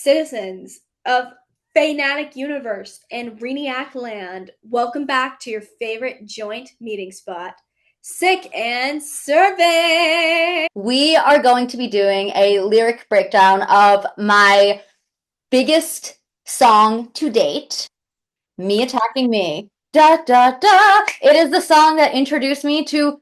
citizens of Fanatic Universe and Reeniac Land, welcome back to your favorite joint meeting spot, Sick and Survey. We are going to be doing a lyric breakdown of my biggest song to date, Me Attacking Me. Da da da. It is the song that introduced me to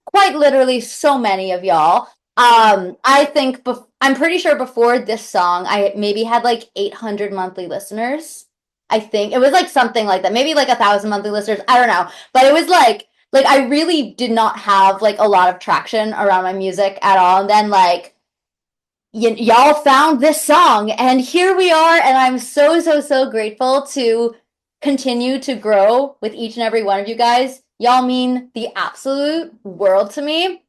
quite literally so many of y'all. I'm pretty sure before this song, I maybe had like 800 monthly listeners. I think it was like something like that, maybe like 1,000 monthly listeners. I don't know, but it was like I really did not have like a lot of traction around my music at all. And then like y'all found this song, and here we are. And I'm so grateful to continue to grow with each and every one of you guys. Y'all mean the absolute world to me.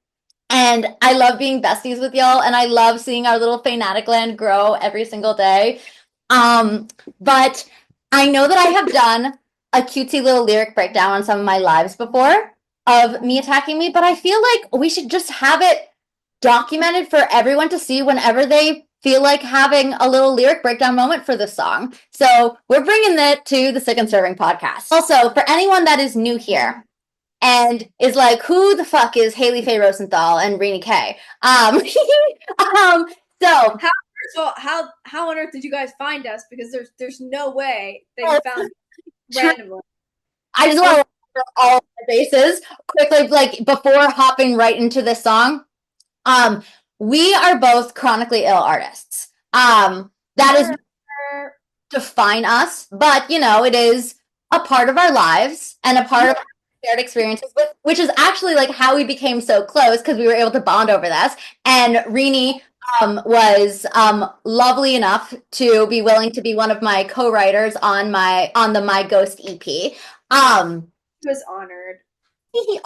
And I love being besties with y'all, and I love seeing our little Fanatic Land grow every single day. But I know that I have done a cutesy little lyric breakdown on some of my lives before of Me Attacking Me, but I feel like we should just have it documented for everyone to see whenever they feel like having a little lyric breakdown moment for this song. So we're bringing it to the Sick and Serving podcast. Also, for anyone that is new here, and is like, who the fuck is Haley Faye Rosenthal and Renee K? So How on earth did you guys find us? Because there's no way that you found randomly. I just want to cover all the bases quickly, like before hopping right into this song. We are both chronically ill artists. That is define us, but you know, it is a part of our lives and a part of our shared experiences with, which is actually like how we became so close because we were able to bond over this. And Renee was lovely enough to be willing to be one of my co-writers on the My Ghost EP. I was honored.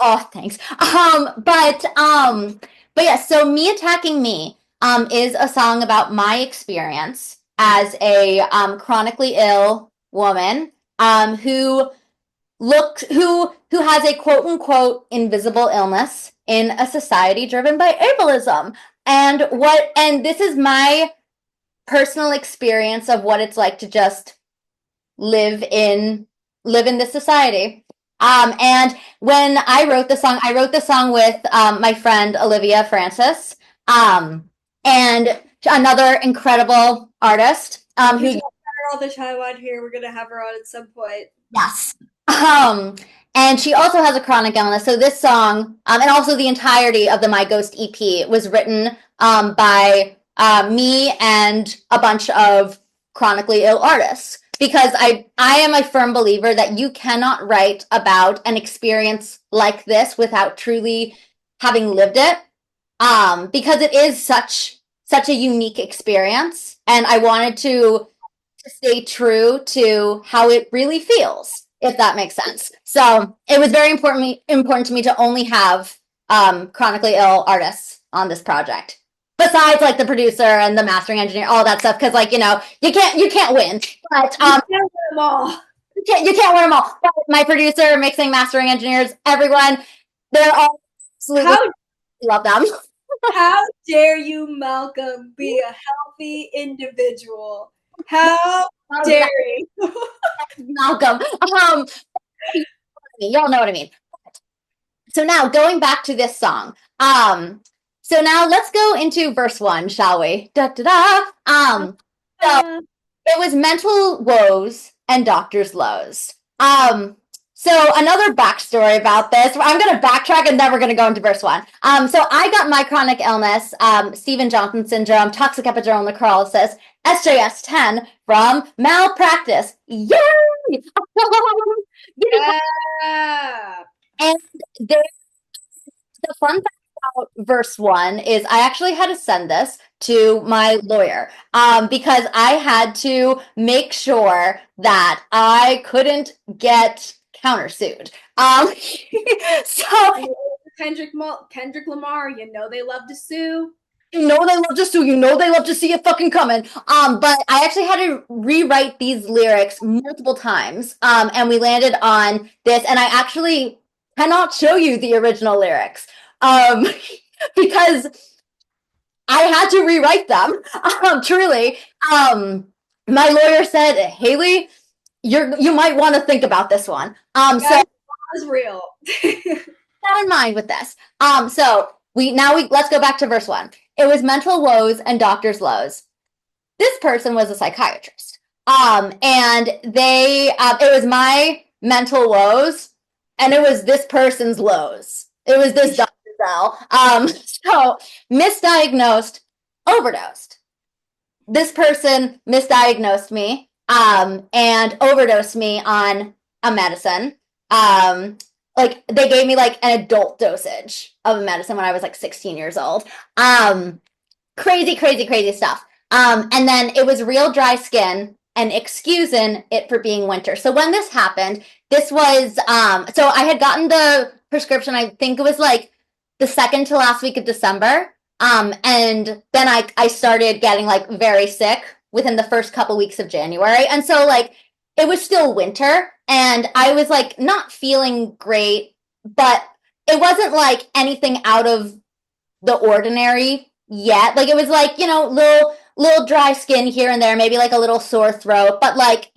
Oh, thanks. But yeah, so Me Attacking Me is a song about my experience as a chronically ill woman who has a quote unquote invisible illness in a society driven by ableism. And this is my personal experience of what it's like to just live in this society. And when I wrote the song with my friend Olivia Francis, and another incredible artist who all the time on here. We're gonna have her on at some point. yes. And she also has a chronic illness. So this song, and also the entirety of the My Ghost EP was written by me and a bunch of chronically ill artists. Because I am a firm believer that you cannot write about an experience like this without truly having lived it. Because it is such a unique experience. And I wanted to stay true to how it really feels, if that makes sense. So it was very important to me to only have chronically ill artists on this project. Besides like the producer and the mastering engineer, all that stuff, because like, you know, you can't win. But you can't win them all. You can't win them all. But my producer, mixing, mastering engineers, everyone, they're all absolutely love them. How dare you, Malcolm, be a healthy individual? How dare you? Malcolm. Y'all know what I mean. So now going back to this song. So now let's go into verse 1, shall we? Da da da. So it was mental woes and doctor's lows. So another backstory about this. I'm going to backtrack and then we're going to go into verse 1. So I got my chronic illness, Stevens-Johnson syndrome, toxic epidural necrolysis, SJS10 from malpractice. Yay! Yeah. And the fun fact about verse 1 is I actually had to send this to my lawyer because I had to make sure that I couldn't get countersued. So Kendrick Lamar, you know they love to sue. You know they love to sue. You know they love to see it fucking coming. But I actually had to rewrite these lyrics multiple times. And we landed on this, and I actually cannot show you the original lyrics. Because I had to rewrite them. Truly. My lawyer said, Haley, you might want to think about this one. So Guys, that was real. that in mind with this. So we let's go back to verse 1. It was mental woes and doctor's lows. This person was a psychiatrist. And it was my mental woes, and it was this person's lows. It was this Dr. Bell. So misdiagnosed, overdosed. This person misdiagnosed me, and overdosed me on a medicine. Like they gave me like an adult dosage of a medicine when I was like 16 years old. Crazy, crazy, crazy stuff. And then it was real dry skin and excusing it for being winter. So when this happened, this was so I had gotten the prescription, I think it was like the second to last week of December. And then I started getting like very sick within the first couple weeks of January. And so like it was still winter and I was like not feeling great, but it wasn't like anything out of the ordinary yet. Like it was like, little dry skin here and there, maybe like a little sore throat, but like,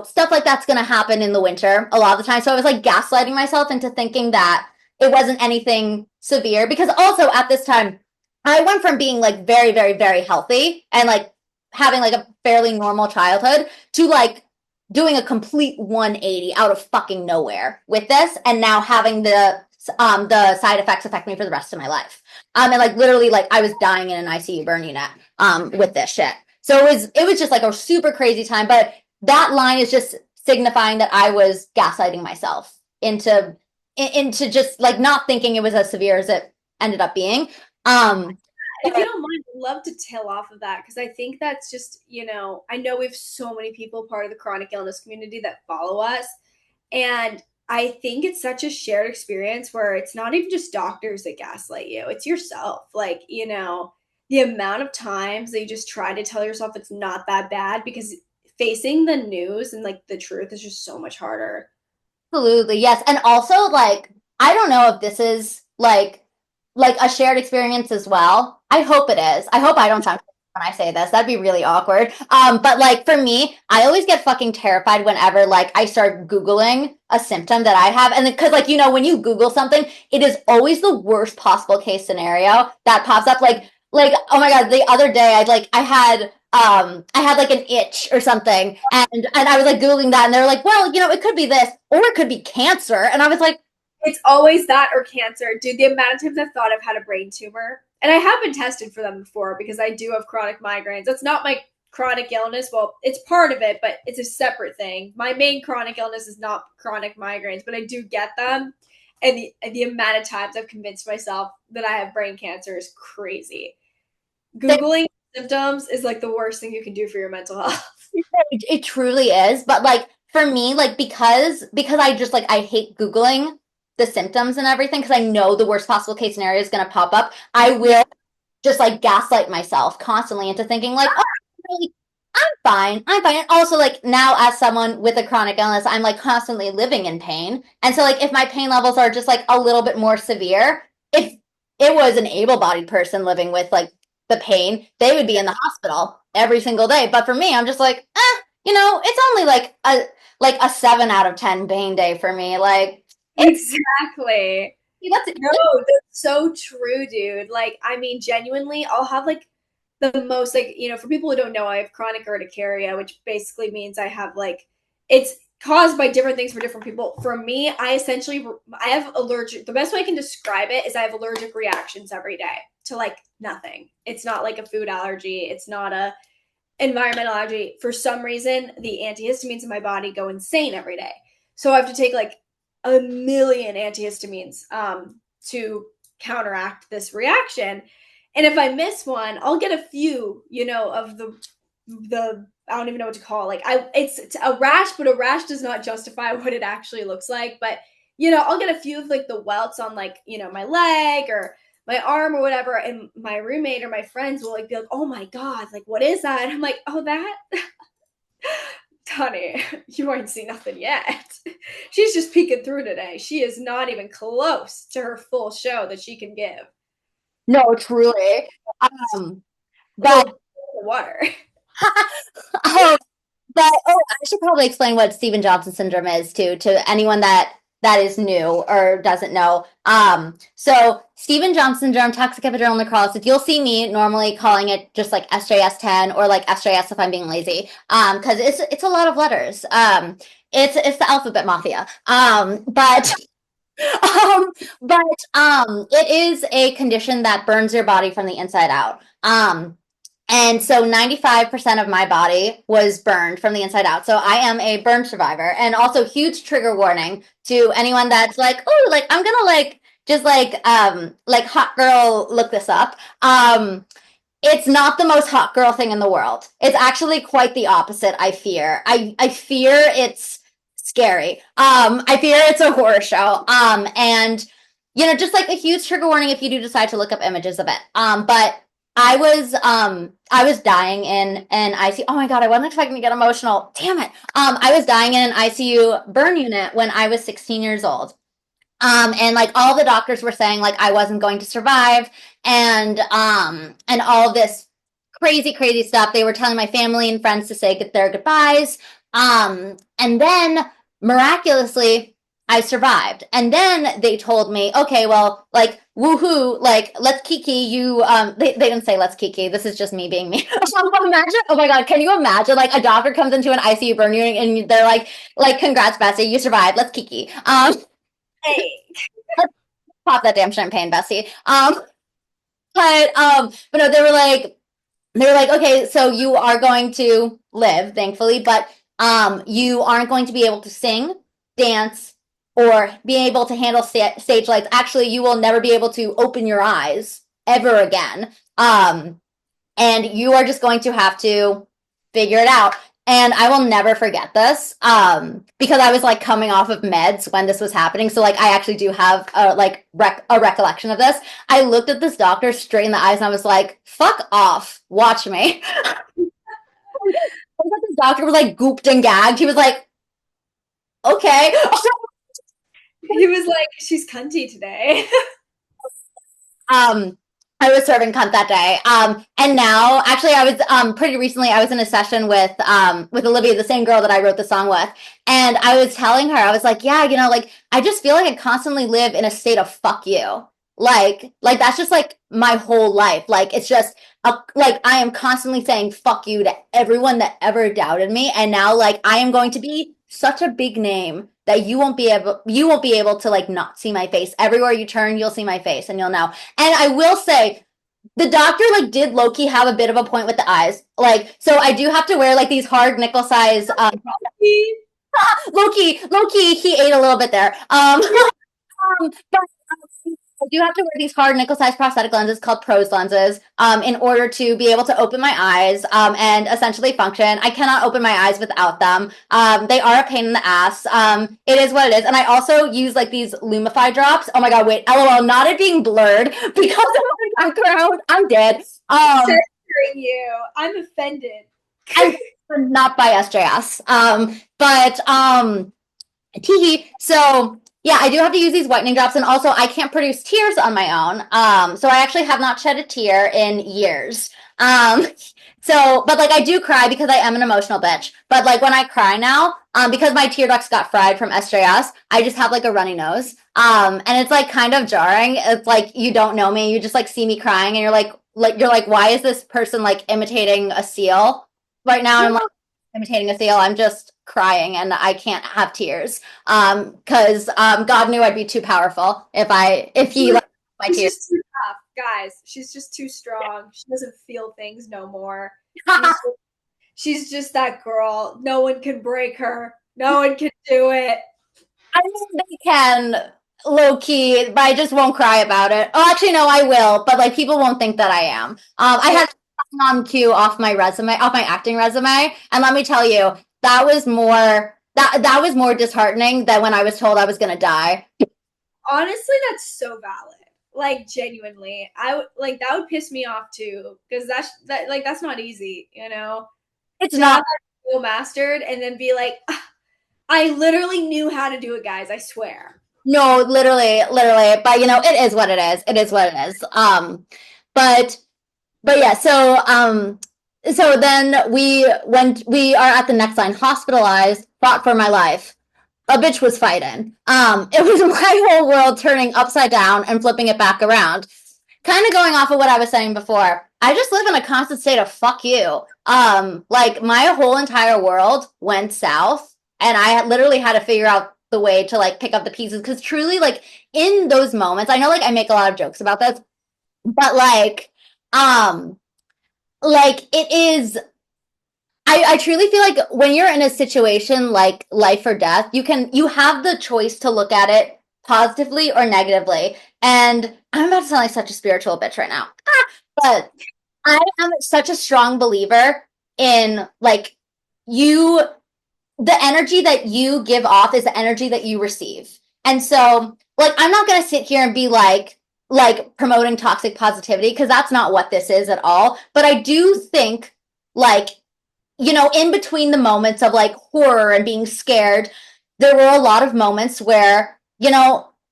stuff like that's going to happen in the winter a lot of the time. So I was like gaslighting myself into thinking that it wasn't anything severe because also at this time I went from being like very, very, very healthy and like having like a fairly normal childhood to like doing a complete 180 out of fucking nowhere with this and now having the side effects affect me for the rest of my life. And like literally like I was dying in an ICU burn unit with this shit. So it was just like a super crazy time, but that line is just signifying that I was gaslighting myself into just like not thinking it was as severe as it ended up being. If you don't mind, I'd love to tail off of that because I think that's just, I know we have so many people part of the chronic illness community that follow us. And I think it's such a shared experience where it's not even just doctors that gaslight you, it's yourself. Like, the amount of times that you just try to tell yourself it's not that bad because facing the news and like the truth is just so much harder. Absolutely, yes. And also, like, I don't know if this is like a shared experience as well. I hope it is. I hope I don't sound when I say this. That'd be really awkward. But like for me, I always get fucking terrified whenever like I start Googling a symptom that I have. And because like, when you Google something, it is always the worst possible case scenario that pops up. Like, oh my God, the other day I had like an itch or something and I was like Googling that and they were like, well, it could be this or it could be cancer. And I was like, It's always that or cancer. Dude, the amount of times I've thought I've had a brain tumor, and I have been tested for them before because I do have chronic migraines. That's not my chronic illness. Well, it's part of it, but it's a separate thing. My main chronic illness is not chronic migraines, but I do get them. And the amount of times I've convinced myself that I have brain cancer is crazy. Googling symptoms is like the worst thing you can do for your mental health. it truly is. But like for me, like because I just like I hate Googling the symptoms and everything because I know the worst possible case scenario is gonna pop up. I will just like gaslight myself constantly into thinking like, oh, really, I'm fine. I'm fine. And also like now as someone with a chronic illness, I'm like constantly living in pain. And so like if my pain levels are just like a little bit more severe, if it was an able-bodied person living with like the pain, they would be in the hospital every single day. But for me, I'm just like, it's only like a 7 out of 10 pain day for me. Like Exactly. that's No, that's so true, dude. Like, I mean, genuinely, I'll have like the most like, for people who don't know, I have chronic urticaria, which basically means I have like it's caused by different things for different people. For me, I have allergic the best way I can describe it is I have allergic reactions every day to like nothing. It's not like a food allergy, it's not a environmental allergy. For some reason, the antihistamines in my body go insane every day. So I have to take like a million antihistamines to counteract this reaction. And if I miss one, I'll get a few, of the I don't even know what to call it. Like it's a rash, but a rash does not justify what it actually looks like. But I'll get a few of like the welts on like, my leg or my arm or whatever. And my roommate or my friends will like be like, oh my God, like what is that? And I'm like, oh, that honey, you ain't seen nothing yet. She's just peeking through today. She is not even close to her full show that she can give. No, truly. Um, but Well, the water. um, but I should probably explain what Steven Johnson syndrome is to anyone that is new or doesn't know. So Steven Johnson syndrome, toxic epidermal necrosis. You'll see me normally calling it just like SJS10 or like SJS if I'm being lazy. Because it's a lot of letters. It's the alphabet mafia. Um, it is a condition that burns your body from the inside out. And so 95% of my body was burned from the inside out. So I am a burn survivor. And also huge trigger warning to anyone that's like, oh, like I'm gonna like hot girl look this up. It's not the most hot girl thing in the world. It's actually quite the opposite, I fear. I fear it's scary. I fear it's a horror show. And just like a huge trigger warning if you do decide to look up images of it. But I was dying in an ICU. Oh my god, I wasn't expecting to get emotional. Damn it. I was dying in an ICU burn unit when I was 16 years old. And like all the doctors were saying like I wasn't going to survive and all this crazy stuff. They were telling my family and friends to say their goodbyes. And then miraculously I survived. And then they told me, okay, well, like woohoo, like let's kiki you they didn't say let's kiki. This is just me being me. Imagine, oh my god, can you imagine like a doctor comes into an ICU burn unit and they're like congrats Bessie, you survived, let's kiki. Hey. Pop that damn champagne, Bessie. But no, they were like, okay, so you are going to live, thankfully, but you aren't going to be able to sing, dance, or be able to handle stage lights. Actually, you will never be able to open your eyes ever again. And you are just going to have to figure it out. And I will never forget this because I was like coming off of meds when this was happening. So like I actually do have a recollection of this. I looked at this doctor straight in the eyes and I was like, "Fuck off, watch me." The doctor was like gooped and gagged. He was like, "Okay." He was like, she's cunty today. um, I was serving cunt that day. And now, actually, I was pretty recently. I was in a session with Olivia, the same girl that I wrote the song with, and I was telling her, I was like, yeah, like I just feel like I constantly live in a state of fuck you. Like that's just like my whole life. Like it's just like I am constantly saying fuck you to everyone that ever doubted me, and now like I am going to be such a big name that you won't be able to like not see my face. Everywhere you turn, you'll see my face and you'll know. And I will say, the doctor like did Loki have a bit of a point with the eyes. Like, so I do have to wear like these hard nickel size Loki, he ate a little bit there. But I do have to wear these hard nickel-sized prosthetic lenses called Prose lenses in order to be able to open my eyes and essentially function. I cannot open my eyes without them. They are a pain in the ass. It is what it is. And I also use like these Lumify drops. Oh my god, wait, LOL, not it being blurred because of my background. I'm dead. Censoring you. I'm offended. I'm not by SJS. But teehee. So yeah, I do have to use these whitening drops, and also I can't produce tears on my own. So I actually have not shed a tear in years. But like I do cry because I am an emotional bitch. But like when I cry now, because my tear ducts got fried from SJS, I just have like a runny nose. And it's like kind of jarring. It's like you don't know me, you just like see me crying, and you're like, why is this person like imitating a seal right now? And I'm like imitating a seal. I'm just crying and I can't have tears. Because God knew I'd be too powerful if he let my She's tears. just too tough, guys. She's just too strong. She doesn't feel things no more. She's just that girl. No one can break her. No one can do it. I mean, they can low key, but I just won't cry about it. Oh, actually, no, I will, but like people won't think that I am. I had on cue off my resume, off my acting resume, and let me tell you, that was more disheartening than when I was told I was gonna die. Honestly, that's so valid. Like genuinely, I would like that would piss me off too because that's not easy, you know. It's To have not. that skill mastered and then be like, "Ah, I literally knew how to do it, guys. I swear." No, literally, literally. But it is what it is. It is what it is. But yeah, so then we are at the next line, hospitalized, fought for my life. A bitch was fighting. It was my whole world turning upside down and flipping it back around. Kind of going off of what I was saying before. I just live in a constant state of fuck you. Like my whole entire world went south, and I literally had to figure out the way to like pick up the pieces because truly, like in those moments, I know like I make a lot of jokes about this, but um, like it is I truly feel like when you're in a situation like life or death, you have the choice to look at it positively or negatively. And I'm about to sound like such a spiritual bitch right now. But I am such a strong believer in like you the energy that you give off is the energy that you receive. And so, like, I'm not going to sit here and be like promoting toxic positivity because that's not what this is at all. But I do think like in between the moments of like horror and being scared, there were a lot of moments where,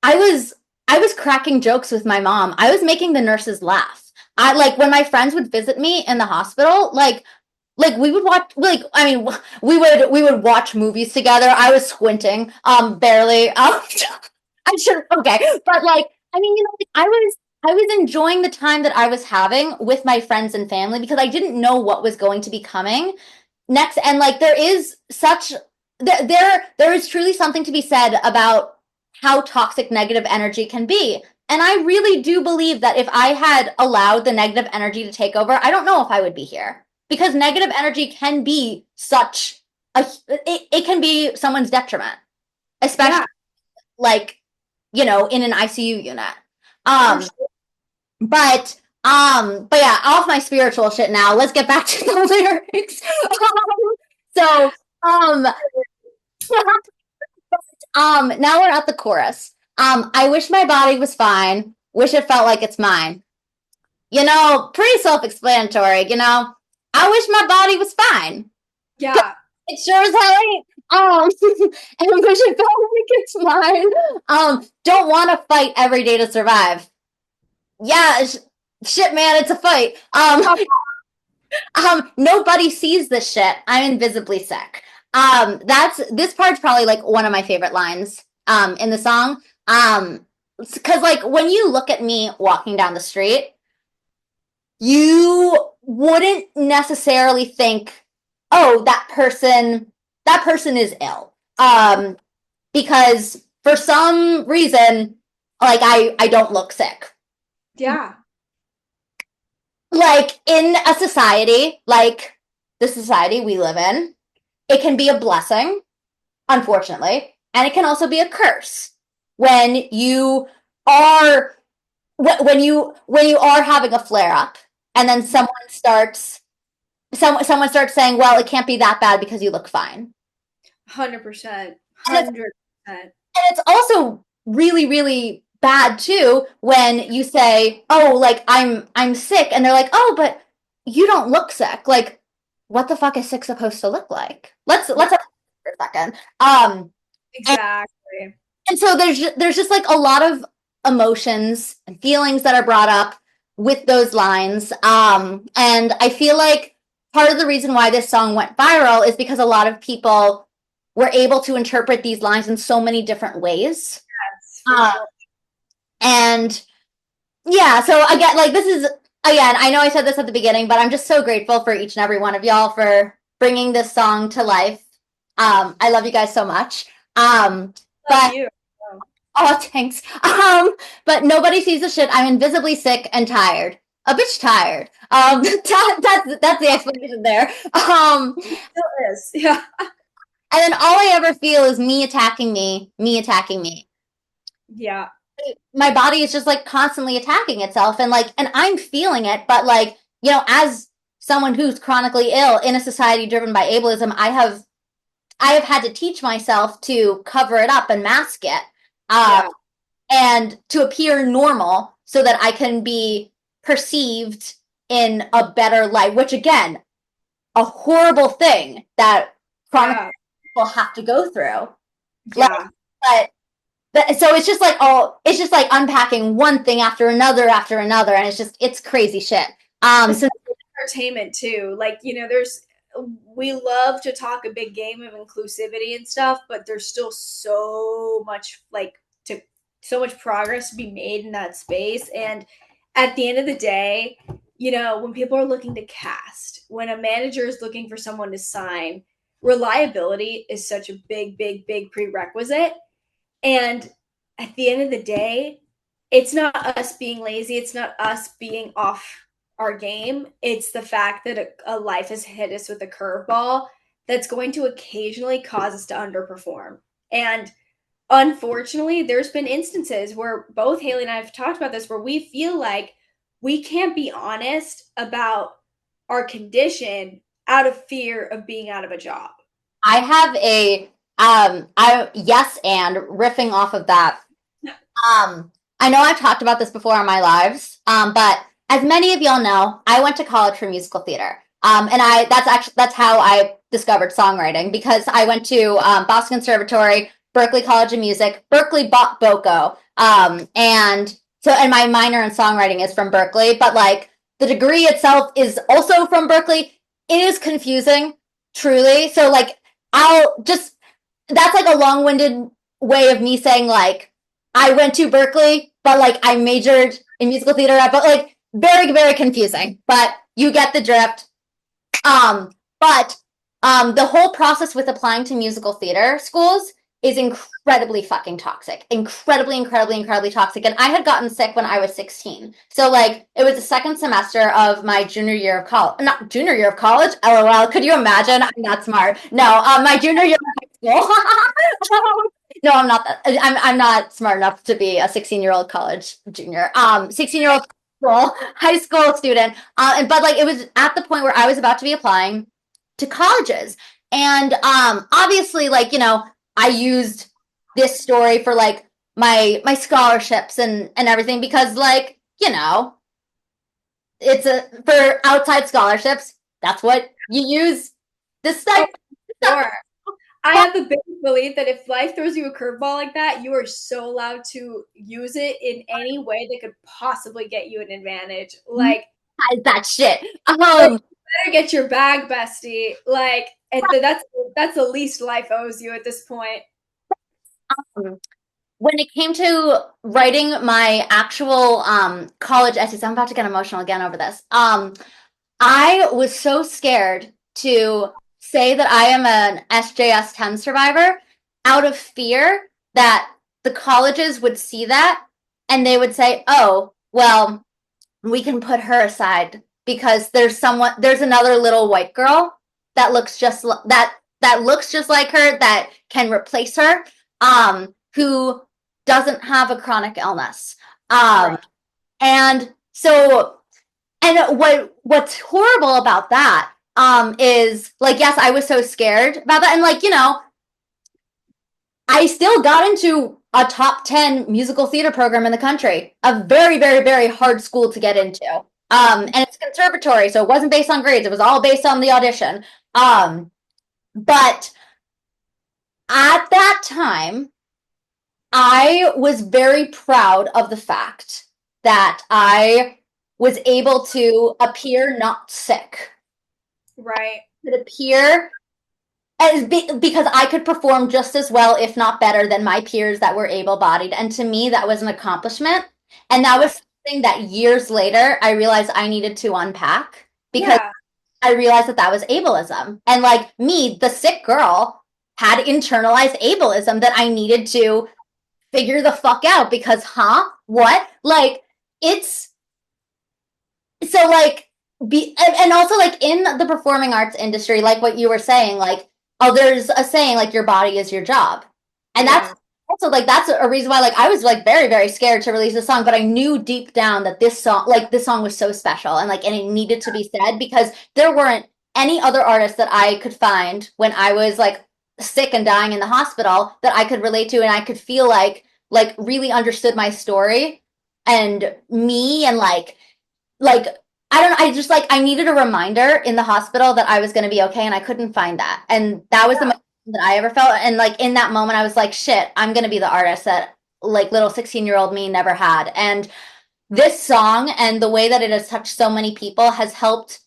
I was cracking jokes with my mom. I was making the nurses laugh. I like when my friends would visit me in the hospital, like we would watch we would watch movies together. I was squinting, barely. I should okay, but like I was enjoying the time that I was having with my friends and family because I didn't know what was going to be coming next. And like there is such there is truly something to be said about how toxic negative energy can be. And I really do believe that if I had allowed the negative energy to take over, I don't know if I would be here because negative energy can be such it can be someone's detriment, especially Yeah, like in an ICU unit. for um sure. but yeah, off my spiritual shit now. Let's get back to the lyrics. So, um, now we're at the chorus. I wish my body was fine. Wish it felt like it's mine. Pretty self-explanatory. I wish my body was fine. Yeah. It sure as hell ain't. And wish it felt like it's mine. Don't want to fight every day to survive. Yeah, shit, man, it's a fight. Nobody sees this shit. I'm invisibly sick. That's this part's probably like one of my favorite lines in the song. Because like when you look at me walking down the street, you wouldn't necessarily think, oh, that person is ill. Because for some reason, like I don't look sick. Yeah. Like in a society like the society we live in, it can be a blessing, unfortunately, and it can also be a curse when you are when you are having a flare up and then someone starts saying, well, it can't be that bad because you look fine. 100%. And it's 100%. it's also really, really bad too when you say, "Oh, like I'm sick," and they're like, "Oh, but you don't look sick." Like, what the fuck is sick supposed to look like? Let's have for a second. And, Exactly. and so there's just like a lot of emotions and feelings that are brought up with those lines. And I feel like part of the reason why this song went viral is because a lot of people were able to interpret these lines in so many different ways. Yes, for Uh, sure. and yeah, so again, like this is again, I know I said this at the beginning, but I'm just so grateful for each and every one of y'all for bringing this song to life. I love you guys so much. Love But you. oh, thanks. But nobody sees the shit. I'm invisibly sick and tired. A bitch tired. That's the explanation there. Still is. Yeah. And then all I ever feel is me attacking me, me attacking me. Yeah. My body is just like constantly attacking itself, and I'm feeling it, but like, as someone who's chronically ill in a society driven by ableism, I have had to teach myself to cover it up and mask it. Uh, Yeah. and to appear normal so that I can be perceived in a better light, which again, a horrible thing that chronic Yeah. people have to go through. Like, Yeah. but But so it's just like it's just like unpacking one thing after another, and it's crazy shit. So Entertainment too. Like, you know, we love to talk a big game of inclusivity and stuff, but there's still so much to so much progress to be made in that space. And at the end of the day, you know, when people are looking to cast, when a manager is looking for someone to sign, reliability is such a big prerequisite. And at the end of the day, it's not us being lazy, it's not us being off our game. It's the fact that a life has hit us with a curveball that's going to occasionally cause us to underperform. And unfortunately, there's been instances where both Haley and I have talked about this where we feel like we can't be honest about our condition out of fear of being out of a job. I have a yes, and riffing off of that. I know I've talked about this before on my lives, but as many of y'all know, I went to college for musical theater. And that's how I discovered songwriting, because I went to Boston Conservatory, Berklee College of Music. Berklee bought BOCO. And my minor in songwriting is from Berklee, but like the degree itself is also from Berklee. It is confusing, truly. So like that's like a long-winded way of me saying like I went to Berklee, but like I majored in musical theater, but like very confusing. But you get the drift. But the whole process with applying to musical theater schools is incredibly fucking toxic. Incredibly toxic. And I had gotten sick when I was 16. So like it was the second semester of my junior year of college. Not junior year of college. LOL. Could you imagine? I'm not smart. No, my junior year of high school. No, I'm not that. I'm not smart enough to be a 16-year-old college junior. 16-year-old high school student. But like it was at the point where I was about to be applying to colleges. And obviously, like, you know, I used this story for like my scholarships and everything, because like, you know, for outside scholarships, that's what you use this stuff. Sure. I have the big belief that if life throws you a curveball like that, you are so allowed to use it in any way that could possibly get you an advantage. Like that shit. better get your bag, bestie. Like that's the least life owes you at this point. When it came to writing my actual college essays, I'm about to get emotional again over this. I was so scared to say that I am an SJS 10 survivor out of fear that the colleges would see that and they would say, "Oh, well, we can put her aside because there's another little white girl that looks just that looks just like her, that can replace her, who doesn't have a chronic illness." Right. And so, and what's horrible about that is like, yes, I was so scared about that, and like, you know, I still got into a top 10 musical theater program in the country, a very hard school to get into. And it's conservatory, so it wasn't based on grades, it was all based on the audition. But at that time, I was very proud of the fact that I was able to appear not sick. Right. To appear because I could perform just as well, if not better, than my peers that were able-bodied. And to me, that was an accomplishment. And that was something that years later, I realized I needed to unpack, because I realized that was ableism. And like me, the sick girl, had internalized ableism that I needed to figure the fuck out, because, what? Like, it's so like, and also like in the performing arts industry, like what you were saying, like, oh, there's a saying like your body is your job. And that's also like, that's a reason why like I was like very scared to release this song, but I knew deep down that this song was so special, and like, and it needed to be said, because there weren't any other artists that I could find when I was like sick and dying in the hospital that I could relate to, and I could feel like really understood my story and me, and like I don't know, I just like, I needed a reminder in the hospital that I was going to be okay, and I couldn't find that. And that was the most that I ever felt. And like in that moment, I was like, shit, I'm going to be the artist that like little 16-year-old me never had. And this song and the way that it has touched so many people has helped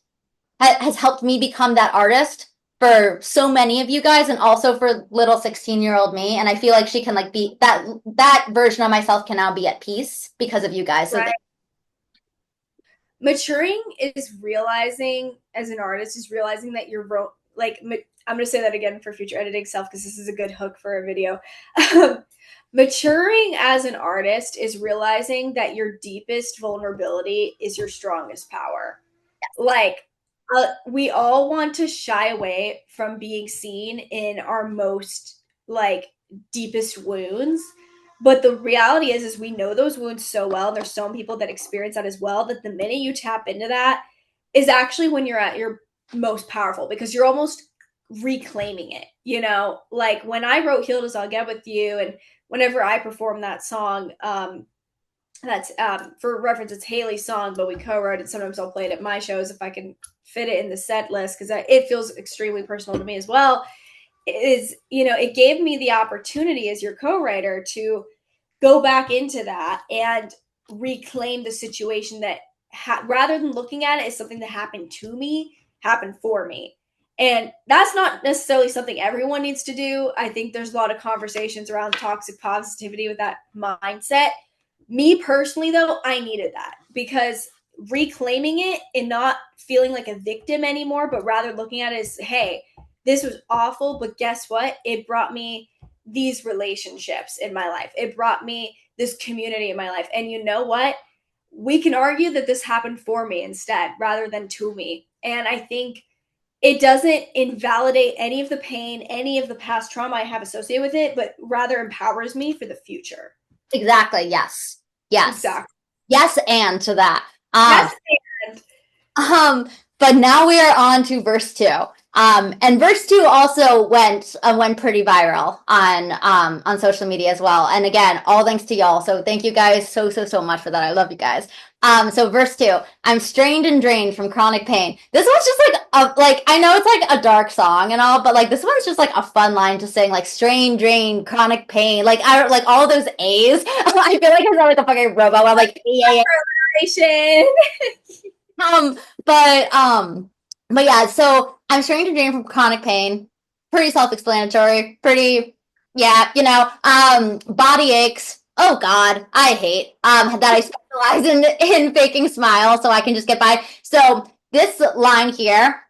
me become that artist for so many of you guys, and also for little 16-year-old me. And I feel like she can like be that version of myself can now be at peace because of you guys. So Right. Maturing is realizing as an artist is realizing that you're like I'm going to say that again for future editing self because this is a good hook for a video. Maturing as an artist is realizing that your deepest vulnerability is your strongest power. Like we all want to shy away from being seen in our most like deepest wounds, but the reality is we know those wounds so well, and there's so many people that experience that as well, that the minute you tap into that is actually when you're at your most powerful, because you're almost reclaiming it, you know? Like when I wrote Healed as I'll Get With You, and whenever I perform that song, that's for reference, it's Haley's song, but we co-wrote it. Sometimes I'll play it at my shows if I can fit it in the set list, because it feels extremely personal to me as well. Is, you know, it gave me the opportunity as your co-writer to go back into that and reclaim the situation that rather than looking at it as something that happened to me, happened for me. And that's not necessarily something everyone needs to do. I think there's a lot of conversations around toxic positivity with that mindset. Me personally, though, I needed that, because reclaiming it and not feeling like a victim anymore, but rather looking at it as, hey, this was awful, but guess what? It brought me these relationships in my life. It brought me this community in my life. And you know what? We can argue that this happened for me instead rather than to me. And I think it doesn't invalidate any of the pain, any of the past trauma I have associated with it, but rather empowers me for the future. exactly, yes. Yes. Exactly. Yes, and to that. Yes, and But now we are on to verse 2. And verse 2 also went pretty viral on social media as well. And again, all thanks to y'all. So thank you guys so much for that. I love you guys. So verse 2, I'm strained and drained from chronic pain. This one's just like I know it's like a dark song and all, but like this one's just like a fun line to sing, like strained, drained, chronic pain. Like I like all those A's. I feel like I sound like a fucking robot. I'm like A. Um, but um, but yeah, so I'm starting to drain from chronic pain. Pretty self-explanatory. Pretty, yeah, body aches. Oh God, I hate that I specialize in faking smile so I can just get by. So this line here,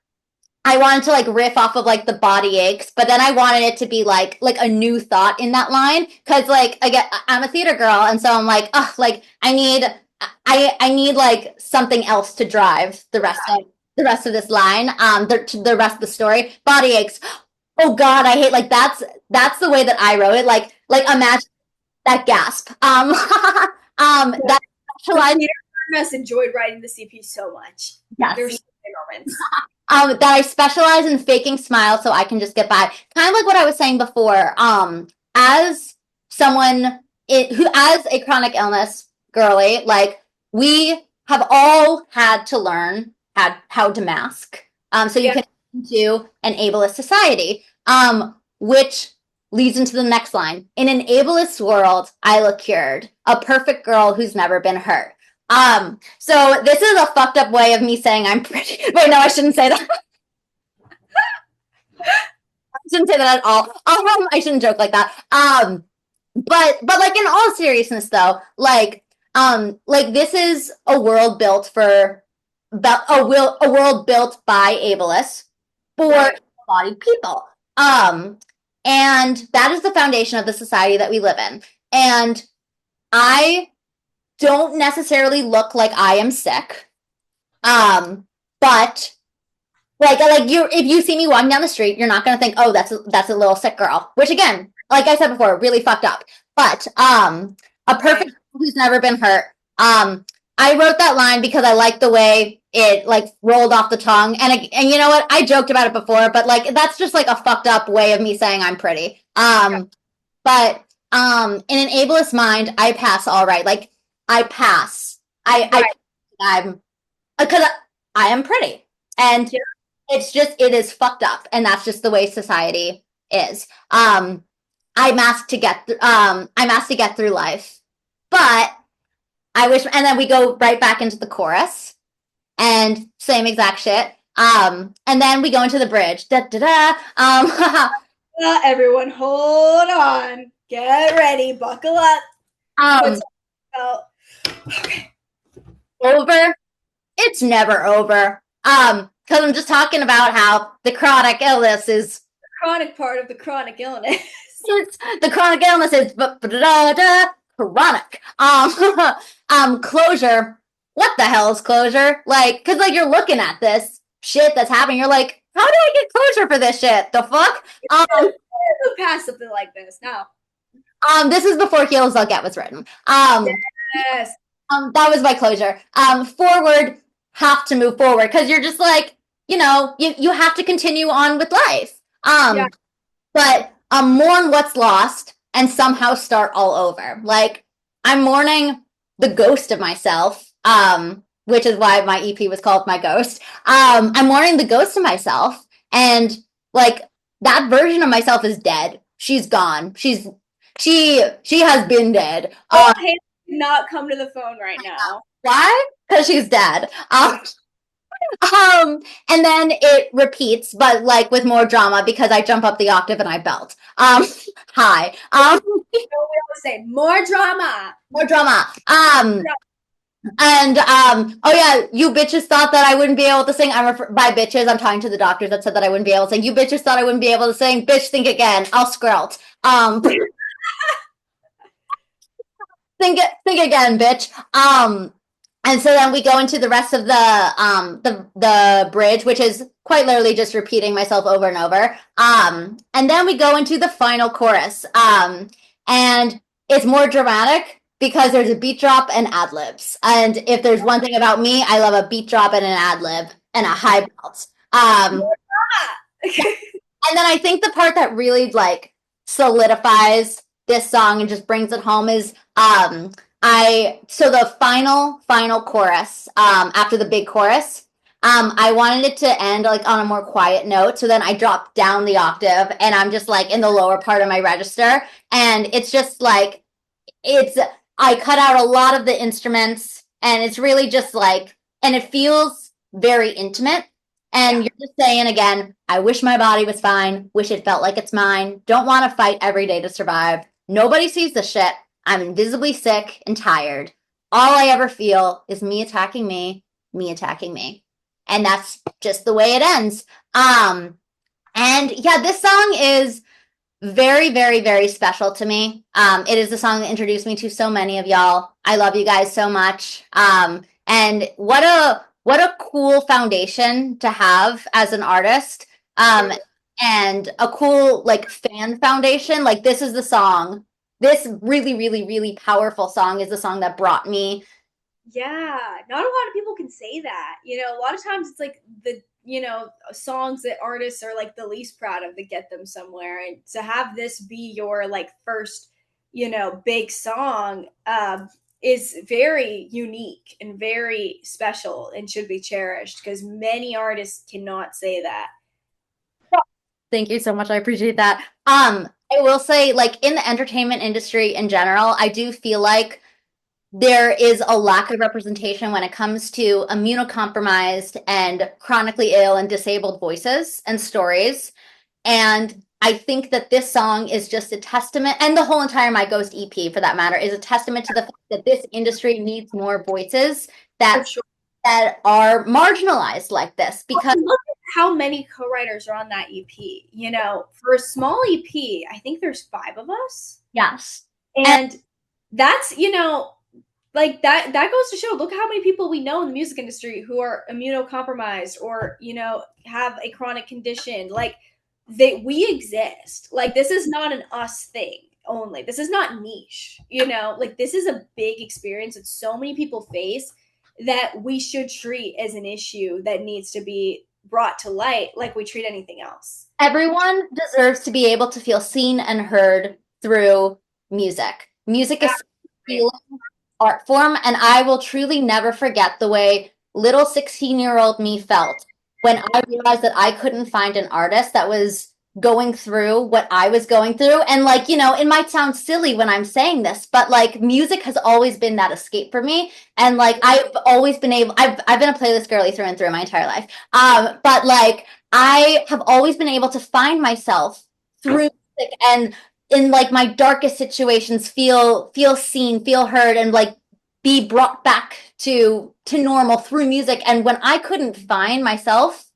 I wanted to like riff off of like the body aches, but then I wanted it to be like a new thought in that line, because like I'm a theater girl, and so I'm like, oh, like I need like something else to drive the rest of this line, the rest of the story. Body aches. Oh God, I hate, like that's the way that I wrote it. Like imagine that gasp. That specialized. Peter enjoyed writing the CP so much. Yes. There's so many moments. That I specialize in faking smile so I can just get by. Kind of like what I was saying before. As someone who has a chronic illness, girly, like we have all had to learn how to mask. So you can into an ableist society. Which leads into the next line. In an ableist world, I look cured. A perfect girl who's never been hurt. So this is a fucked up way of me saying I'm pretty. Wait, no, I shouldn't say that. I shouldn't say that at all. I shouldn't joke like that. But like in all seriousness though, like this is a world built for a world built by ableists for able-bodied people. And that is the foundation of the society that we live in. And I don't necessarily look like I am sick. But like you, if you see me walking down the street, you're not gonna think, oh, that's a little sick girl. Which again, like I said before, really fucked up. But a perfect who's never been hurt. I wrote that line because I like the way it like rolled off the tongue, and you know what? I joked about it before, but like that's just like a fucked up way of me saying I'm pretty. But in an ableist mind, I pass all right. Like I pass. I'm because I am pretty, and it is fucked up, and that's just the way society is. I'm asked to get through life. But I wish, and then we go right back into the chorus and same exact shit. And then we go into the bridge. Da da da. Everyone, hold on. Get ready. Buckle up. um, Okay. Over. It's never over. Because I'm just talking about how the chronic illness is Chronic part of the chronic illness. the chronic illness is chronic. Closure. What the hell is closure? Like, cause like you're looking at this shit that's happening. You're like, how do I get closure for this shit? The fuck? Who passed something like this? No. This is before Heels I'll Get was written. Yes. That was my closure. Forward, have to move forward because you're just like, you have to continue on with life. Yeah. But mourn what's lost and somehow start all over. Like, I'm mourning the ghost of myself, which is why my EP was called My Ghost. I'm mourning the ghost of myself, and like that version of myself is dead. She's gone. She has been dead. Hey, not come to the phone right now. Why? Because she's dead. And then it repeats, but like with more drama because I jump up the octave and I belt. Hi. We always say more drama. More drama. And oh yeah, you bitches thought that I wouldn't be able to sing. By bitches, I'm talking to the doctors that said that I wouldn't be able to sing. You bitches thought I wouldn't be able to sing. Bitch, think again. I'll skrelt. Think again, bitch. And so then we go into the rest of the bridge, which is quite literally just repeating myself over and over. And then we go into the final chorus. And it's more dramatic because there's a beat drop and ad libs. And if there's one thing about me, I love a beat drop and an ad lib and a high belt. And then I think the part that really like solidifies this song and just brings it home is so the final chorus, after the big chorus, I wanted it to end like on a more quiet note. So then I dropped down the octave and I'm just like in the lower part of my register. And it's just like, I cut out a lot of the instruments and it's really just like, and it feels very intimate. And you're just saying again, I wish my body was fine. Wish it felt like it's mine. Don't want to fight every day to survive. Nobody sees the shit. I'm invisibly sick and tired. All I ever feel is me attacking me attacking me. And that's just the way it ends. And yeah, this song is very, very, very special to me. It is the song that introduced me to so many of y'all. I love you guys so much. And what a cool foundation to have as an artist. And a cool like fan foundation. Like this is the song. This really, really, really powerful song is the song that brought me. Yeah, not a lot of people can say that. A lot of times it's like the songs that artists are like the least proud of that get them somewhere, and to have this be your like first big song is very unique and very special and should be cherished because many artists cannot say that. Thank you so much. I appreciate that. I will say, like, in the entertainment industry in general, I do feel like there is a lack of representation when it comes to immunocompromised and chronically ill and disabled voices and stories. And I think that this song is just a testament, and the whole entire My Ghost EP for that matter, is a testament to the fact that this industry needs more voices that are marginalized like this. Because look at how many co-writers are on that EP. For a small EP, I think there's 5 of us. Yes. And that's, like that goes to show, look how many people we know in the music industry who are immunocompromised or, have a chronic condition. Like we exist. Like this is not an us thing only. This is not niche, like this is a big experience that so many people face that we should treat as an issue that needs to be brought to light like we treat anything else. Everyone deserves to be able to feel seen and heard through music. Music is a feeling art form, and I will truly never forget the way little 16-year-old me felt when I realized that I couldn't find an artist that was going through what I was going through. And like, it might sound silly when I'm saying this, but like music has always been that escape for me. And like I've always been I've been a playlist girly through and through my entire life. But like I have always been able to find myself through music and in like my darkest situations feel seen, feel heard, and like be brought back to normal through music. And when I couldn't find myself,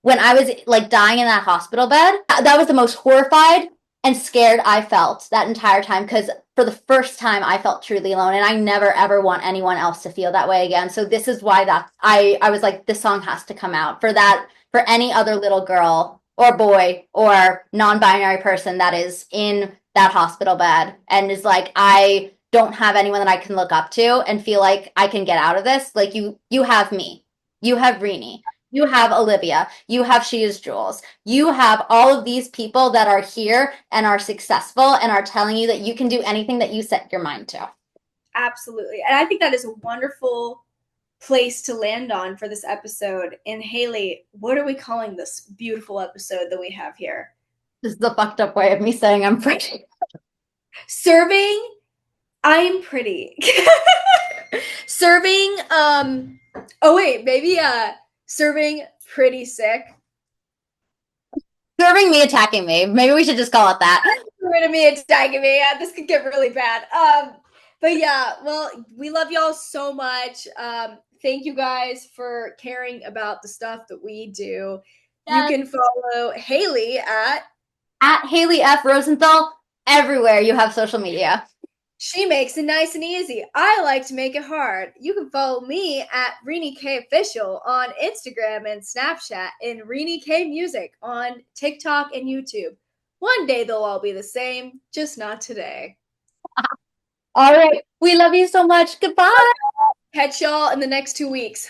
when I was like dying in that hospital bed, that was the most horrified and scared I felt that entire time, because for the first time I felt truly alone, and I never ever want anyone else to feel that way again. So this is why that I was like, this song has to come out for that, for any other little girl or boy or non-binary person that is in that hospital bed and is like, I don't have anyone that I can look up to and feel like I can get out of this. Like you have me. You have Rini. You have Olivia. You have She Is Jules. You have all of these people that are here and are successful and are telling you that you can do anything that you set your mind to. Absolutely. And I think that is a wonderful place to land on for this episode. And Haley, what are we calling this beautiful episode that we have here? This is a fucked up way of me saying I'm pretty. Serving I'm pretty. Serving oh wait, maybe serving pretty sick. Serving me, attacking me. Maybe we should just call it that. Rid of me attacking me. This could get really bad. But yeah, well, we love y'all so much. Thank you guys for caring about the stuff that we do. Yes. You can follow Haley at Haley F. Rosenthal everywhere you have social media. She makes it nice and easy. I like to make it hard. You can follow me at Rini K Official on Instagram and Snapchat, and Rini K Music on TikTok and YouTube. One day they'll all be the same, just not today. All right. We love you so much. Goodbye. Catch y'all in the next 2 weeks.